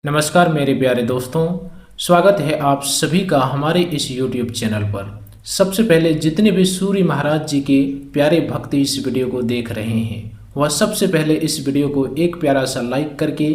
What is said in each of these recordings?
नमस्कार मेरे प्यारे दोस्तों, स्वागत है आप सभी का हमारे इस YouTube चैनल पर। सबसे पहले जितने भी सूर्य महाराज जी के प्यारे भक्त इस वीडियो को देख रहे हैं वह सबसे पहले इस वीडियो को एक प्यारा सा लाइक करके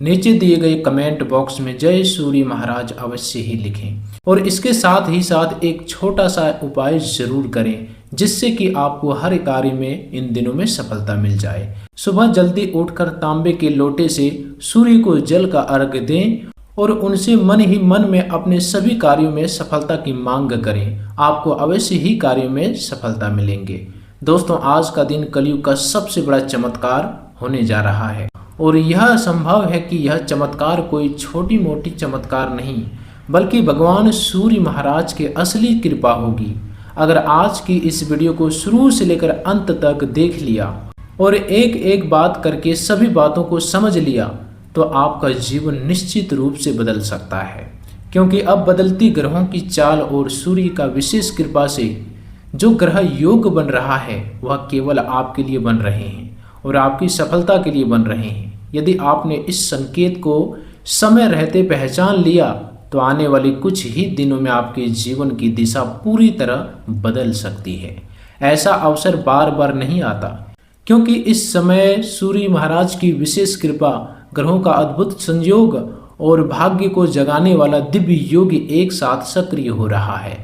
नीचे दिए गए कमेंट बॉक्स में जय सूर्य महाराज अवश्य ही लिखें और इसके साथ ही साथ एक छोटा सा उपाय जरूर करें जिससे कि आपको हर कार्य में इन दिनों में सफलता मिल जाए। सुबह जल्दी उठकर तांबे के लोटे से सूर्य को जल का अर्घ्य दें और उनसे मन ही मन में अपने सभी कार्यों में सफलता की मांग करें। आपको अवश्य ही कार्यों में सफलता मिलेंगे। दोस्तों, आज का दिन कलयुग का सबसे बड़ा चमत्कार होने जा रहा है और यह संभव है कि यह चमत्कार कोई छोटी मोटी चमत्कार नहीं बल्कि भगवान सूर्य महाराज के असली कृपा होगी। अगर आज की इस वीडियो को शुरू से लेकर अंत तक देख लिया और एक एक बात करके सभी बातों को समझ लिया तो आपका जीवन निश्चित रूप से बदल सकता है, क्योंकि अब बदलती ग्रहों की चाल और सूर्य का विशेष कृपा से जो ग्रह योग बन रहा है वह केवल आपके लिए बन रहे हैं और आपकी सफलता के लिए बन रहे हैं। यदि आपने इस संकेत को समय रहते पहचान लिया तो आने वाले कुछ ही दिनों में आपके जीवन की दिशा पूरी तरह बदल सकती है। ऐसा अवसर बार बार नहीं आता, क्योंकि इस समय सूर्य महाराज की विशेष कृपा, ग्रहों का अद्भुत संयोग और भाग्य को जगाने वाला दिव्य योग एक साथ सक्रिय हो रहा है।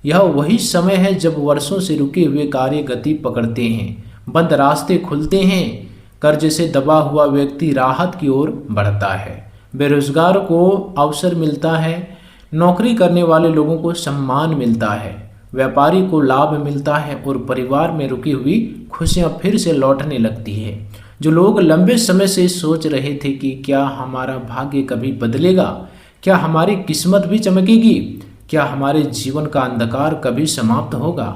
यह वही समय है जब वर्षों से रुके हुए कार्य गति पकड़ते हैं, बंद रास्ते खुलते हैं, कर्ज से दबा हुआ व्यक्ति राहत की ओर बढ़ता है, बेरोजगार को अवसर मिलता है, नौकरी करने वाले लोगों को सम्मान मिलता है, व्यापारी को लाभ मिलता है और परिवार में रुकी हुई खुशियां फिर से लौटने लगती है। जो लोग लंबे समय से सोच रहे थे कि क्या हमारा भाग्य कभी बदलेगा, क्या हमारी किस्मत भी चमकेगी, क्या हमारे जीवन का अंधकार कभी समाप्त होगा,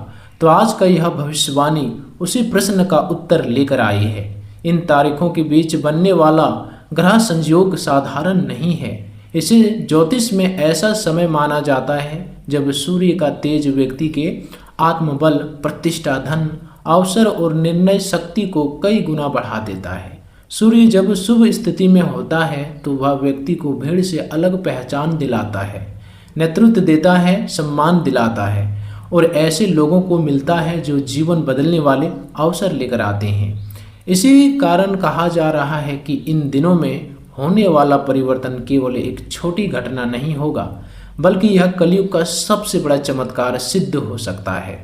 तो आज का यह भविष्यवाणी उसी प्रश्न का उत्तर लेकर आई है। इन तारीखों के बीच बनने वाला ग्रह संयोग साधारण नहीं है। इसे ज्योतिष में ऐसा समय माना जाता है जब सूर्य का तेज व्यक्ति के आत्मबल, प्रतिष्ठा, धन, अवसर और निर्णय शक्ति को कई गुना बढ़ा देता है। सूर्य जब शुभ स्थिति में होता है तो वह व्यक्ति को भीड़ से अलग पहचान दिलाता है, नेतृत्व देता है, सम्मान दिलाता है और ऐसे लोगों को मिलता है जो जीवन बदलने वाले अवसर लेकर आते हैं। इसी कारण कहा जा रहा है कि इन दिनों में होने वाला परिवर्तन केवल एक छोटी घटना नहीं होगा बल्कि यह कलयुग का सबसे बड़ा चमत्कार सिद्ध हो सकता है।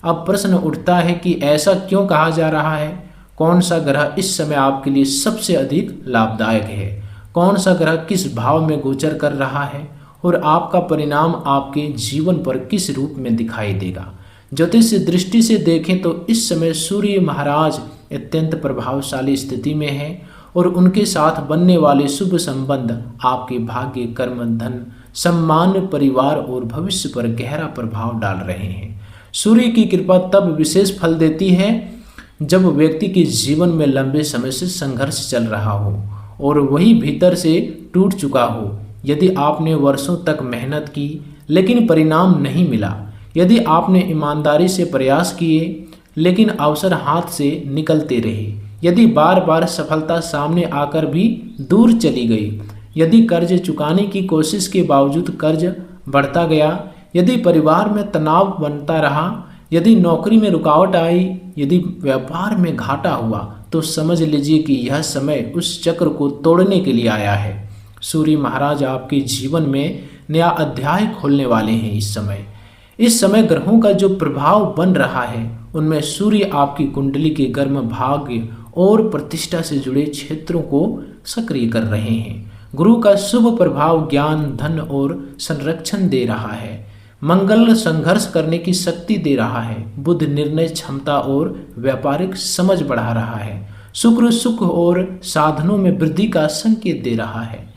अब प्रश्न उठता है कि ऐसा क्यों कहा जा रहा है? कौन सा ग्रह इस समय आपके लिए सबसे अधिक लाभदायक है? कौन सा ग्रह किस भाव में गोचर कर रहा है और आपका परिणाम आपके जीवन पर किस रूप में दिखाई देगा? ज्योतिष दृष्टि से देखें तो इस समय सूर्य महाराज अत्यंत प्रभावशाली स्थिति में है और उनके साथ बनने वाले शुभ संबंध आपके भाग्य, कर्म, धन, सम्मान, परिवार और भविष्य पर गहरा प्रभाव डाल रहे हैं। सूर्य की कृपा तब विशेष फल देती है जब व्यक्ति के जीवन में लंबे समय से संघर्ष चल रहा हो और वही भीतर से टूट चुका हो। यदि आपने वर्षों तक मेहनत की लेकिन परिणाम नहीं मिला, यदि आपने ईमानदारी से प्रयास किए लेकिन अवसर हाथ से निकलते रहे, यदि बार बार सफलता सामने आकर भी दूर चली गई, यदि कर्ज चुकाने की कोशिश के बावजूद कर्ज बढ़ता गया, यदि परिवार में तनाव बनता रहा, यदि नौकरी में रुकावट आई, यदि व्यापार में घाटा हुआ, तो समझ लीजिए कि यह समय उस चक्र को तोड़ने के लिए आया है। सूर्य महाराज आपके जीवन में नया अध्याय खोलने वाले हैं। इस समय ग्रहों का जो प्रभाव बन रहा है उनमें सूर्य आपकी कुंडली के गर्म भाग्य और प्रतिष्ठा से जुड़े क्षेत्रों को सक्रिय कर रहे हैं। गुरु का शुभ प्रभाव ज्ञान, धन और संरक्षण दे रहा है। मंगल संघर्ष करने की शक्ति दे रहा है। बुध निर्णय क्षमता और व्यापारिक समझ बढ़ा रहा है। शुक्र सुख और साधनों में वृद्धि का संकेत दे रहा है।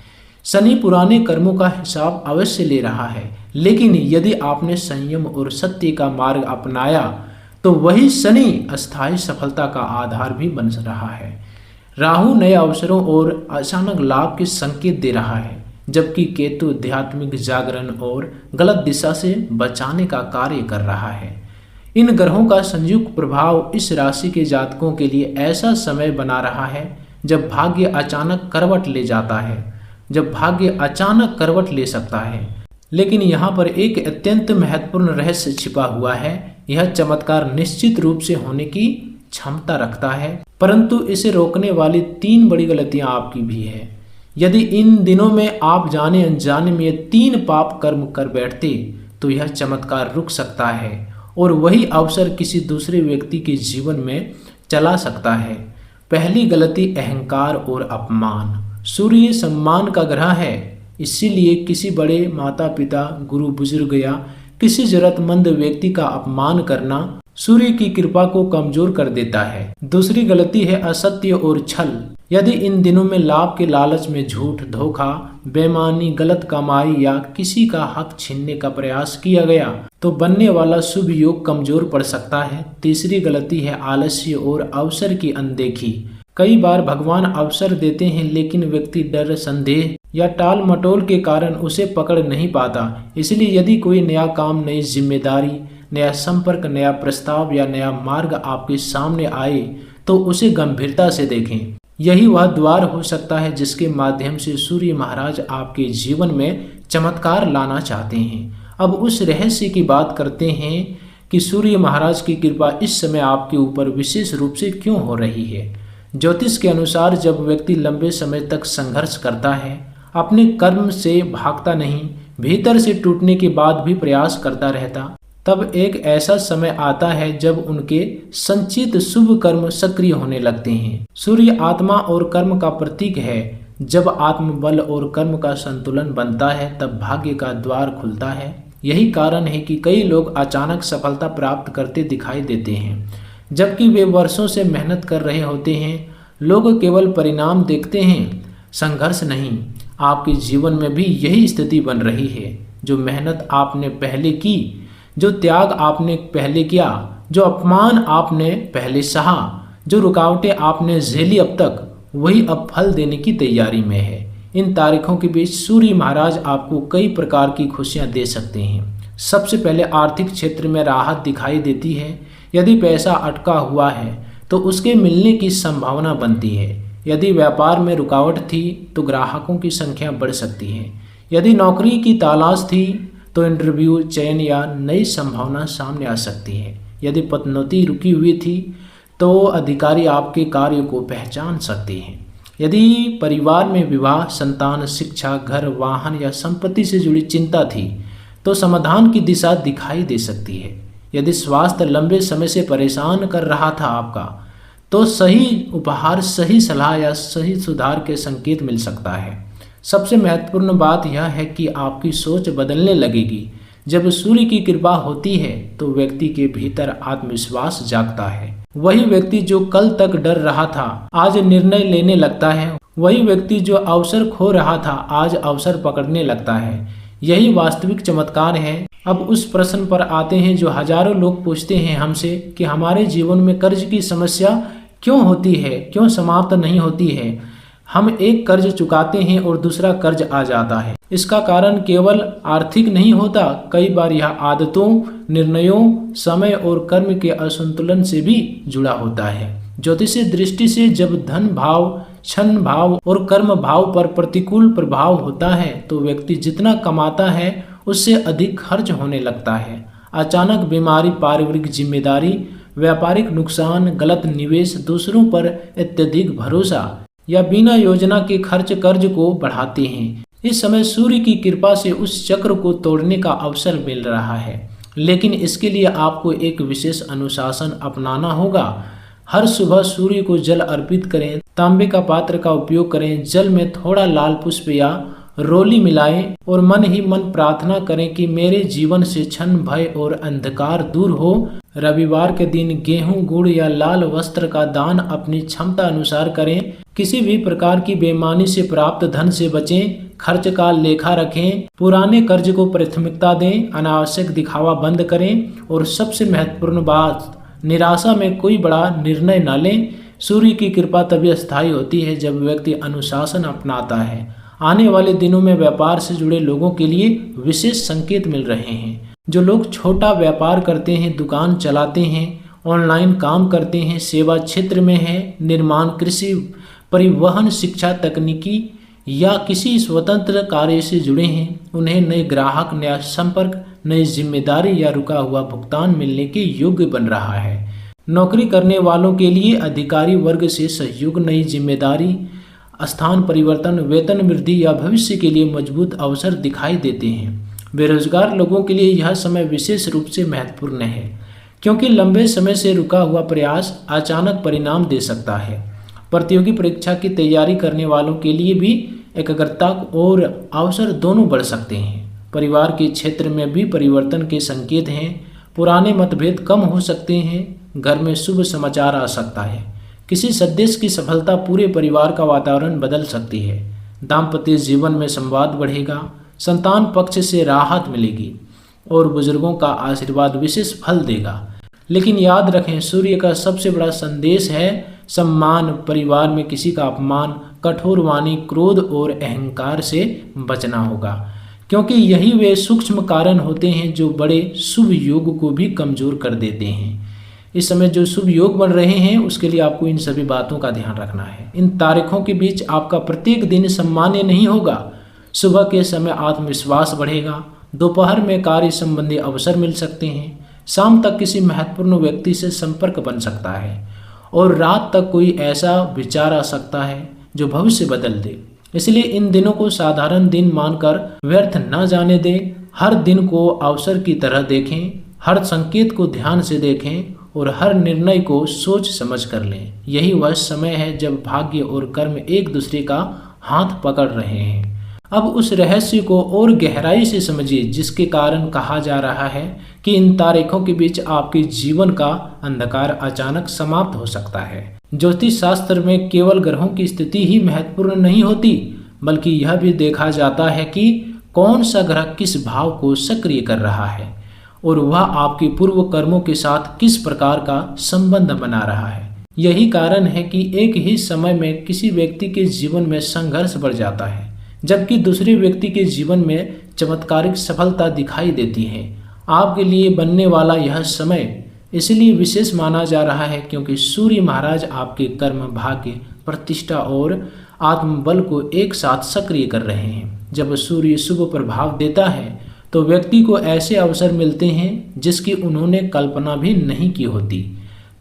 शनि पुराने कर्मों का हिसाब अवश्य ले रहा है, लेकिन यदि आपने संयम और सत्य का मार्ग अपनाया तो वही शनि अस्थायी सफलता का आधार भी बन रहा है। राहु नए अवसरों और अचानक लाभ के संकेत दे रहा है, जबकि केतु आध्यात्मिक जागरण और गलत दिशा से बचाने का कार्य कर रहा है। इन ग्रहों का संयुक्त प्रभाव इस राशि के जातकों के लिए ऐसा समय बना रहा है जब भाग्य अचानक करवट ले जाता है। जब भाग्य अचानक करवट ले सकता है। लेकिन यहाँ पर एक अत्यंत महत्वपूर्ण रहस्य छिपा हुआ है। यह चमत्कार निश्चित रूप से होने की क्षमता रखता है, परंतु इसे रोकने वाली 3 बड़ी गलतियां आपकी भी है। यदि इन दिनों में आप जाने अनजाने में ये 3 पाप कर्म कर बैठते तो यह चमत्कार रुक सकता है और वही अवसर किसी दूसरे व्यक्ति के जीवन में चला सकता है। पहली गलती, अहंकार और अपमान। सूर्य सम्मान का ग्रह है, इसीलिए किसी बड़े माता पिता, गुरु बुजुर्ग या किसी जरूरतमंद व्यक्ति का अपमान करना सूर्य की कृपा को कमजोर कर देता है। दूसरी गलती है असत्य और छल। यदि इन दिनों में लाभ के लालच में झूठ, धोखा, बेईमानी, गलत कमाई या किसी का हक छीनने का प्रयास किया गया तो बनने वाला शुभ योग कमजोर पड़ सकता है। तीसरी गलती है आलस्य और अवसर की अनदेखी। कई बार भगवान अवसर देते हैं लेकिन व्यक्ति डर, संदेह या टाल मटोल के कारण उसे पकड़ नहीं पाता। इसलिए यदि कोई नया काम, नई जिम्मेदारी, नया संपर्क, नया प्रस्ताव या नया मार्ग आपके सामने आए तो उसे गंभीरता से देखें। यही वह द्वार हो सकता है जिसके माध्यम से सूर्य महाराज आपके जीवन में चमत्कार लाना चाहते हैं। अब उस रहस्य की बात करते हैं कि सूर्य महाराज की कृपा इस समय आपके ऊपर विशेष रूप से क्यों हो रही है। ज्योतिष के अनुसार जब व्यक्ति लंबे समय तक संघर्ष करता है, अपने कर्म से भागता नहीं, भीतर से टूटने के बाद भी प्रयास करता रहता, तब एक ऐसा समय आता है जब उनके संचित शुभ कर्म सक्रिय होने लगते हैं। सूर्य आत्मा और कर्म का प्रतीक है। जब आत्मबल और कर्म का संतुलन बनता है तब भाग्य का द्वार खुलता है। यही कारण है कि कई लोग अचानक सफलता प्राप्त करते दिखाई देते हैं, जबकि वे वर्षों से मेहनत कर रहे होते हैं। लोग केवल परिणाम देखते हैं, संघर्ष नहीं। आपके जीवन में भी यही स्थिति बन रही है। जो मेहनत आपने पहले की, जो त्याग आपने पहले किया, जो अपमान आपने पहले सहा, जो रुकावटें आपने झेली अब तक, वही अब फल देने की तैयारी में है। इन तारीखों के बीच सूर्य महाराज आपको कई प्रकार की खुशियां दे सकते हैं। सबसे पहले आर्थिक क्षेत्र में राहत दिखाई देती है। यदि पैसा अटका हुआ है तो उसके मिलने की संभावना बनती है। यदि व्यापार में रुकावट थी तो ग्राहकों की संख्या बढ़ सकती है। यदि नौकरी की तलाश थी तो इंटरव्यू, चयन या नई संभावना सामने आ सकती है। यदि पदोन्नति रुकी हुई थी तो अधिकारी आपके कार्य को पहचान सकते हैं। यदि परिवार में विवाह, संतान, शिक्षा, घर, वाहन या संपत्ति से जुड़ी चिंता थी तो समाधान की दिशा दिखाई दे सकती है। यदि स्वास्थ्य लंबे समय से परेशान कर रहा था आपका, तो सही उपहार, सही सलाह या सही सुधार के संकेत मिल सकता है। सबसे महत्वपूर्ण बात यह है कि आपकी सोच बदलने लगेगी। जब सूर्य की कृपा होती है तो व्यक्ति के भीतर आत्मविश्वास जागता है। वही व्यक्ति जो कल तक डर रहा था आज निर्णय लेने लगता है। वही व्यक्ति जो अवसर खो रहा था आज अवसर पकड़ने लगता है। यही वास्तविक चमत्कार है। अब उस प्रश्न पर आते हैं जो हजारों लोग पूछते हैं हमसे कि हमारे जीवन में कर्ज की समस्या क्यों होती है, क्यों समाप्त नहीं होती है। हम एक कर्ज चुकाते हैं और दूसरा कर्ज आ जाता है। इसका कारण केवल आर्थिक नहीं होता, कई बार यह आदतों, निर्णयों, समय और कर्म के असंतुलन से भी जुड़ा होता है। ज्योतिषीय दृष्टि से जब धन भाव, क्षण भाव और कर्म भाव पर प्रतिकूल प्रभाव होता है तो व्यक्ति जितना कमाता है उससे अधिक खर्च होने लगता है। अचानक बीमारी, पारिवारिक जिम्मेदारी, व्यापारिक नुकसान, गलत निवेश, दूसरों पर अत्यधिक भरोसा या बिना योजना के खर्च कर्ज को बढ़ाते हैं। इस समय सूर्य की कृपा से उस चक्र को तोड़ने का अवसर मिल रहा है, लेकिन इसके लिए आपको एक विशेष अनुशासन अपनाना होगा। हर सुबह सूर्य को जल अर्पित करें, तांबे का पात्र का उपयोग करें, जल में थोड़ा लाल पुष्प या रोली मिलाएं और मन ही मन प्रार्थना करें कि मेरे जीवन से क्षण, भय और अंधकार दूर हो। रविवार के दिन गेहूं, गुड़ या लाल वस्त्र का दान अपनी क्षमता अनुसार करें। किसी भी प्रकार की बेईमानी से प्राप्त धन से बचें। खर्च का लेखा रखें, पुराने कर्ज को प्राथमिकता दें, अनावश्यक दिखावा बंद करें और सबसे महत्वपूर्ण बात, निराशा में कोई बड़ा निर्णय न लें। सूर्य की कृपा तभी अस्थायी होती है जब व्यक्ति अनुशासन अपनाता है। आने वाले दिनों में व्यापार से जुड़े लोगों के लिए विशेष संकेत मिल रहे हैं। जो लोग छोटा व्यापार करते हैं, दुकान चलाते हैं, ऑनलाइन काम करते हैं, सेवा क्षेत्र में हैं, निर्माण, कृषि, परिवहन, शिक्षा, तकनीकी या किसी स्वतंत्र कार्य से जुड़े हैं, उन्हें नए ग्राहक, नया संपर्क, नई जिम्मेदारी या रुका हुआ भुगतान मिलने के योग्य बन रहा है। नौकरी करने वालों के लिए अधिकारी वर्ग से सहयोग, नई जिम्मेदारी, स्थान परिवर्तन, वेतन वृद्धि या भविष्य के लिए मजबूत अवसर दिखाई देते हैं। बेरोजगार लोगों के लिए यह समय विशेष रूप से महत्वपूर्ण है, क्योंकि लंबे समय से रुका हुआ प्रयास अचानक परिणाम दे सकता है। प्रतियोगी परीक्षा की तैयारी करने वालों के लिए भी एकाग्रता और अवसर दोनों बढ़ सकते हैं। परिवार के क्षेत्र में भी परिवर्तन के संकेत हैं। पुराने मतभेद कम हो सकते हैं, घर में शुभ समाचार आ सकता है, किसी सदस्य की सफलता पूरे परिवार का वातावरण बदल सकती है। दाम्पत्य जीवन में संवाद बढ़ेगा, संतान पक्ष से राहत मिलेगी और बुजुर्गों का आशीर्वाद विशेष फल देगा। लेकिन याद रखें, सूर्य का सबसे बड़ा संदेश है सम्मान। परिवार में किसी का अपमान, कठोर वाणी, क्रोध और अहंकार से बचना होगा, क्योंकि यही वे सूक्ष्म कारण होते हैं जो बड़े शुभ योग को भी कमजोर कर देते हैं। इस समय जो शुभ योग बन रहे हैं उसके लिए आपको इन सभी बातों का ध्यान रखना है। इन तारीखों के बीच आपका प्रत्येक दिन सामान्य नहीं होगा। सुबह के समय आत्मविश्वास बढ़ेगा, दोपहर में कार्य संबंधी अवसर मिल सकते हैं, शाम तक किसी महत्वपूर्ण व्यक्ति से संपर्क बन सकता है और रात तक कोई ऐसा विचार आ सकता है जो भविष्य बदल दे। इसलिए इन दिनों को साधारण दिन मानकर व्यर्थ न जाने दें। हर दिन को अवसर की तरह देखें, हर संकेत को ध्यान से देखें और हर निर्णय को सोच समझ कर लें। यही वह समय है जब भाग्य और कर्म एक दूसरे का हाथ पकड़ रहे हैं। अब उस रहस्य को और गहराई से समझिए जिसके कारण कहा जा रहा है कि इन तारीखों के बीच आपके जीवन का अंधकार अचानक समाप्त हो सकता है। ज्योतिष शास्त्र में केवल ग्रहों की स्थिति ही महत्वपूर्ण नहीं होती, बल्कि यह भी देखा जाता है कि कौन सा ग्रह किस भाव को सक्रिय कर रहा है और वह आपके पूर्व कर्मों के साथ किस प्रकार का संबंध बना रहा है। यही कारण है कि एक ही समय में किसी व्यक्ति के जीवन में संघर्ष बढ़ जाता है, जबकि दूसरे व्यक्ति के जीवन में चमत्कारिक सफलता दिखाई देती है। आपके लिए बनने वाला यह समय इसलिए विशेष माना जा रहा है क्योंकि सूर्य महाराज आपके कर्म, भाग्य, प्रतिष्ठा और आत्मबल को एक साथ सक्रिय कर रहे हैं। जब सूर्य शुभ प्रभाव देता है तो व्यक्ति को ऐसे अवसर मिलते हैं जिसकी उन्होंने कल्पना भी नहीं की होती।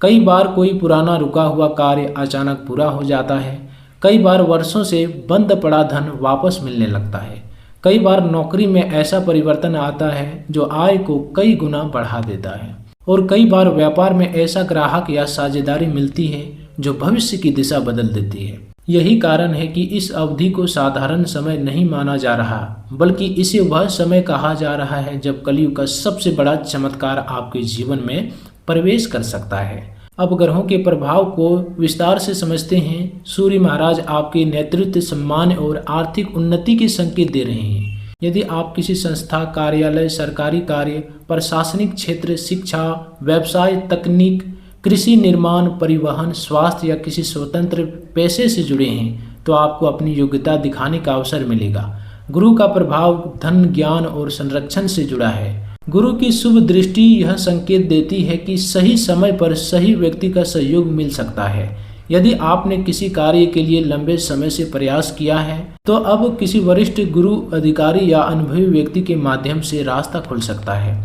कई बार कोई पुराना रुका हुआ कार्य अचानक पूरा हो जाता है। कई बार वर्षों से बंद पड़ा धन वापस मिलने लगता है। कई बार नौकरी में ऐसा परिवर्तन आता है जो आय को कई गुना बढ़ा देता है और कई बार व्यापार में ऐसा ग्राहक या साझेदारी मिलती है जो भविष्य की दिशा बदल देती है। यही कारण है कि इस अवधि को साधारण समय नहीं माना जा रहा, बल्कि इसे वह समय कहा जा रहा है जब कलयुग का सबसे बड़ा चमत्कार आपके जीवन में प्रवेश कर सकता है। अब ग्रहों के प्रभाव को विस्तार से समझते हैं। सूर्य महाराज आपके नेतृत्व, सम्मान और आर्थिक उन्नति के संकेत दे रहे हैं। यदि आप किसी संस्था, कार्यालय, सरकारी कार्य, प्रशासनिक क्षेत्र, शिक्षा, व्यवसाय, तकनीक, कृषि, निर्माण, परिवहन, स्वास्थ्य या किसी स्वतंत्र पेशे से जुड़े हैं तो आपको अपनी योग्यता दिखाने का अवसर मिलेगा। गुरु का प्रभाव धन, ज्ञान और संरक्षण से जुड़ा है। गुरु की शुभ दृष्टि यह संकेत देती है कि सही समय पर सही व्यक्ति का सहयोग मिल सकता है। यदि आपने किसी कार्य के लिए लंबे समय से प्रयास किया है तो अब किसी वरिष्ठ गुरु, अधिकारी या अनुभवी व्यक्ति के माध्यम से रास्ता खुल सकता है।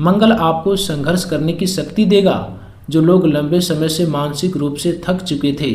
मंगल आपको संघर्ष करने की शक्ति देगा। जो लोग लंबे समय से मानसिक रूप से थक चुके थे,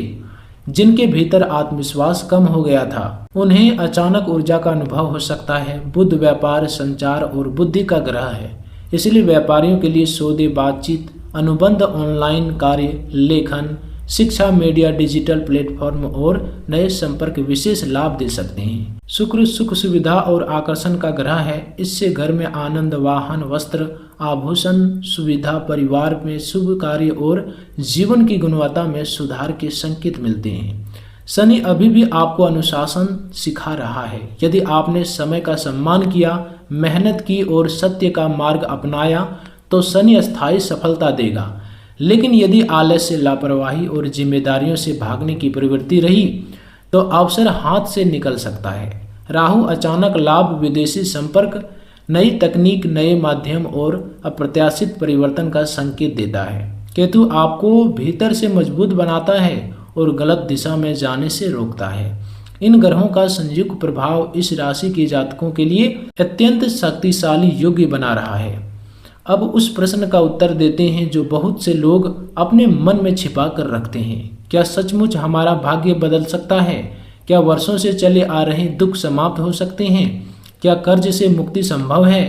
जिनके भीतर आत्मविश्वास कम हो गया था, उन्हें अचानक ऊर्जा का अनुभव हो सकता है। बुध व्यापार, संचार और बुद्धि का ग्रह है, इसलिए व्यापारियों के लिए सौदे, बातचीत, अनुबंध, ऑनलाइन कार्य, लेखन, शिक्षा, मीडिया, डिजिटल प्लेटफॉर्म और नए संपर्क विशेष लाभ दे सकते हैं। शुक्र सुख, सुविधा और आकर्षण का ग्रह है, इससे घर में आनंद, वाहन, वस्त्र, आभूषण, सुविधा, परिवार में शुभ कार्य और जीवन की गुणवत्ता में सुधार के संकेत मिलते हैं। शनि अभी भी आपको अनुशासन सिखा रहा है। यदि आपने समय का सम्मान किया, मेहनत की और सत्य का मार्ग अपनाया तो शनि अस्थायी सफलता देगा। लेकिन यदि आलस्य, लापरवाही और जिम्मेदारियों से भागने की प्रवृत्ति रही तो अवसर हाथ से निकल सकता है। राहु अचानक लाभ, विदेशी संपर्क, नई तकनीक, नए माध्यम और अप्रत्याशित परिवर्तन का संकेत देता है। केतु आपको भीतर से मजबूत बनाता है और गलत दिशा में जाने से रोकता है। इन ग्रहों का संयुक्त प्रभाव इस राशि के जातकों के लिए अत्यंत शक्तिशाली योग्य बना रहा है। अब उस प्रश्न का उत्तर देते हैं जो बहुत से लोग अपने मन में छिपा कर रखते हैं। क्या सचमुच हमारा भाग्य बदल सकता है? क्या वर्षों से चले आ रहे दुख समाप्त हो सकते हैं? क्या कर्ज से मुक्ति संभव है?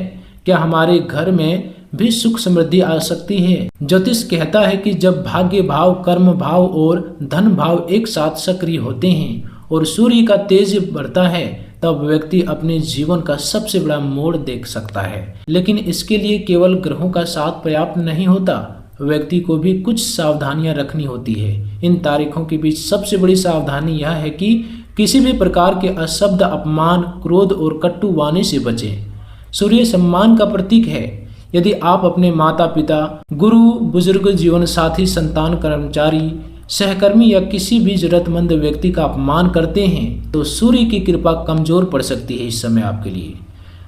क्या हमारे घर में भी सुख समृद्धि आ सकती है? ज्योतिष कहता है कि जब भाग्य भाव, कर्म भाव और धन भाव एक साथ सक्रिय होते हैं और सूर्य का तेज बढ़ता है, तब व्यक्ति अपने जीवन का सबसे बड़ा मोड़ देख सकता है। लेकिन इसके लिए केवल ग्रहों का साथ पर्याप्त नहीं होता, व्यक्ति को भी कुछ सावधानियां रखनी होती है। इन तारीखों के बीच सबसे बड़ी सावधानी यह है कि किसी भी प्रकार के अशब्द, अपमान, क्रोध और कटु वाणी से बचें। सूर्य सम्मान का प्रतीक है। यदि आप अपने माता पिता, गुरु, बुजुर्ग, जीवन साथी, संतान, कर्मचारी, सहकर्मी या किसी भी जरूरतमंद व्यक्ति का अपमान करते हैं तो सूर्य की कृपा कमजोर पड़ सकती है इस समय आपके लिए।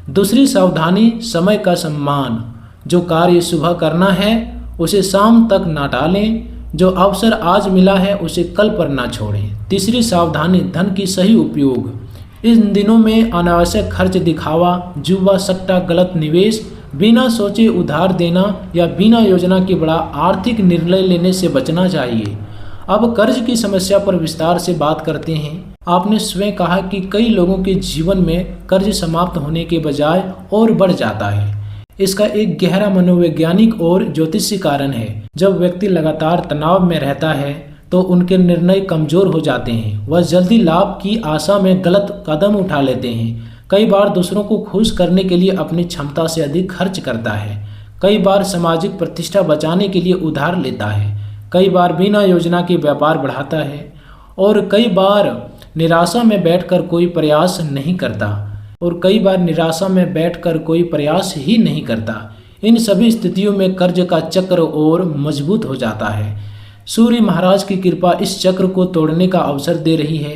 दूसरी सावधानी, समय का सम्मान। जो कार्य सुबह करना है उसे शाम तक ना टालें। जो अवसर आज मिला है उसे कल पर ना छोड़ें। तीसरी सावधानी, धन की सही उपयोग। इन दिनों में अनावश्यक खर्च, दिखावा, जुआ, सट्टा, गलत निवेश, बिना सोचे उधार देना या बिना योजना के बड़ा आर्थिक निर्णय लेने से बचना चाहिए। अब कर्ज की समस्या पर विस्तार से बात करते हैं। आपने स्वयं कहा कि कई लोगों के जीवन में कर्ज समाप्त होने के बजाय और बढ़ जाता है। इसका एक गहरा मनोवैज्ञानिक और ज्योतिषीय कारण है। जब व्यक्ति लगातार तनाव में रहता है तो उनके निर्णय कमजोर हो जाते हैं। वह जल्दी लाभ की आशा में गलत कदम उठा लेते हैं। कई बार दूसरों को खुश करने के लिए अपनी क्षमता से अधिक खर्च करता है। कई बार सामाजिक प्रतिष्ठा बचाने के लिए उधार लेता है। कई बार बिना योजना के व्यापार बढ़ाता है और कई बार निराशा में बैठकर कोई प्रयास ही नहीं करता। इन सभी स्थितियों में कर्ज का चक्र और मजबूत हो जाता है। सूर्य महाराज की कृपा इस चक्र को तोड़ने का अवसर दे रही है।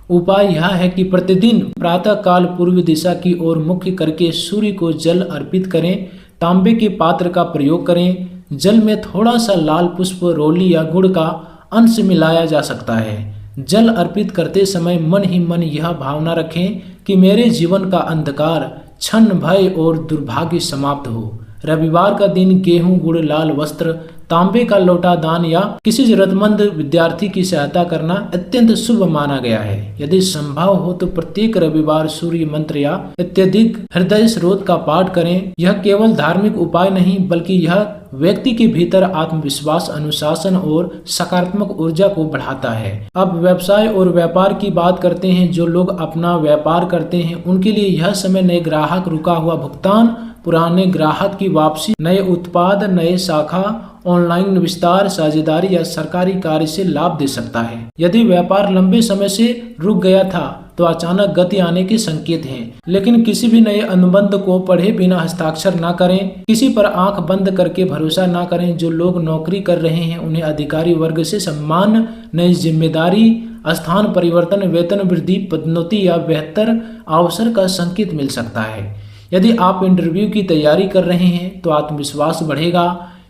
उपाय यह है कि प्रतिदिन प्रातः काल पूर्व दिशा की ओर मुख करके सूर्य को जल अर्पित करें। तांबे के पात्र का प्रयोग करें। जल में थोड़ा सा लाल पुष्प, रोली या गुड़ का अंश मिलाया जा सकता है। जल अर्पित करते समय मन ही मन यह भावना रखें कि मेरे जीवन का अंधकार, क्षण, भय और दुर्भाग्य समाप्त हो। रविवार का दिन गेहूं, गुड़, लाल वस्त्र, तांबे का लोटा दान या किसी जरूरतमंद विद्यार्थी की सहायता करना अत्यंत शुभ माना गया है। यदि संभव हो तो प्रत्येक रविवार सूर्य मंत्र या अत्यधिक हृदय स्रोत का पाठ करें। यह केवल धार्मिक उपाय नहीं बल्कि यह व्यक्ति के भीतर आत्मविश्वास, अनुशासन और सकारात्मक ऊर्जा को बढ़ाता है। अब व्यवसाय और व्यापार की बात करते हैं। जो लोग अपना व्यापार करते हैं उनके लिए यह समय नए ग्राहक, रुका हुआ भुगतान, पुराने ग्राहक की वापसी, नए उत्पाद, नए शाखा, ऑनलाइन विस्तार, साझेदारी या सरकारी कार्य से लाभ दे सकता है। यदि व्यापार लंबे समय से रुक गया था तो अचानक गति आने के संकेत हैं। लेकिन किसी भी नए अनुबंध को पढ़े बिना हस्ताक्षर न करें। किसी पर आंख बंद करके भरोसा न करें। जो लोग नौकरी कर रहे हैं उन्हें अधिकारी वर्ग से सम्मान, नई जिम्मेदारी, स्थान परिवर्तन, वेतन वृद्धि, पदोन्नति या बेहतर अवसर का संकेत मिल सकता है। यदि आप इंटरव्यू की तैयारी कर रहे हैं तो आत्मविश्वास बढ़ेगा।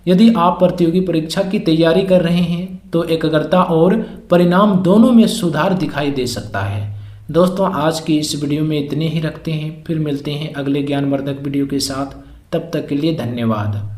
यदि आप प्रतियोगी परीक्षा की तैयारी कर रहे हैं तो एकाग्रता और परिणाम दोनों में सुधार दिखाई दे सकता है। दोस्तों, आज की इस वीडियो में इतने ही रखते हैं। फिर मिलते हैं अगले ज्ञानवर्धक वीडियो के साथ। तब तक के लिए धन्यवाद।